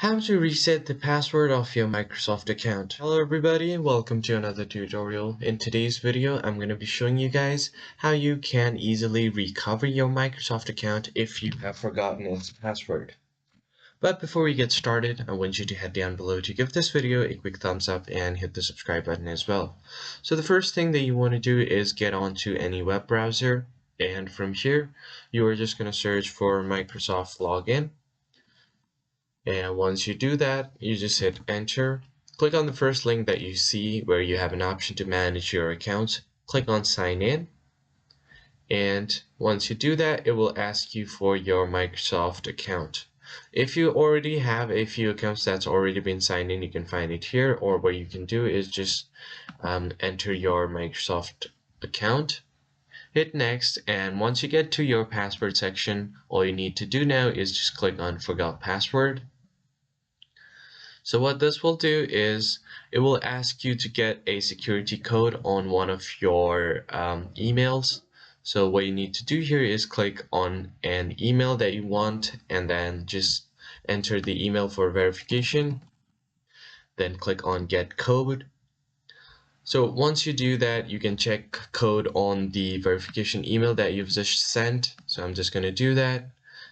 How to reset the password of your Microsoft account. Hello everybody, welcome to another tutorial. In today's video, I'm going to be showing you guys how you can easily recover your Microsoft account if you have forgotten its password. But before we get started, I want you to head down below to give this video a quick thumbs up and hit the subscribe button as well. So the first thing that you want to do is get onto any web browser, and from here, you are just going to search for Microsoft Login. And once you do that, you just hit enter. Click on the first link that you see where you have an option to manage your account. Click on sign in. And once you do that, it will ask you for your Microsoft account. If you already have a few accounts that's already been signed in, you can find it here, or what you can do is just enter your Microsoft account. Hit next, and once you get to your password section, all you need to do now is just click on forgot password. So what this will do is it will ask you to get a security code on one of your emails. So what you need to do here is click on an email that you want and then just enter the email for verification. Then click on get code. So once you do that, you can check code on the verification email that you've just sent. So I'm just going to do that.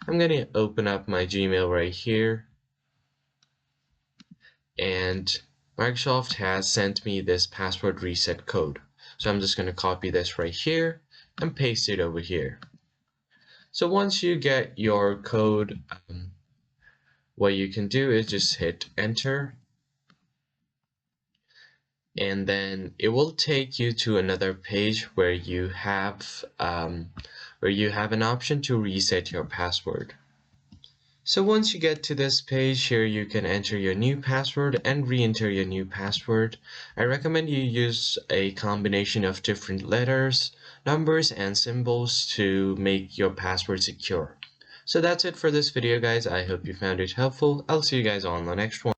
I'm going to open up my Gmail right here. And Microsoft has sent me this password reset code. So I'm just going to copy this right here and paste it over here. So once you get your code, what you can do is just hit enter. And then it will take you to another page where you have an option to reset your password. So once you get to this page here, you can enter your new password and re-enter your new password. I recommend you use a combination of different letters, numbers, and symbols to make your password secure. So that's it for this video, guys. I hope you found it helpful. I'll see you guys on the next one.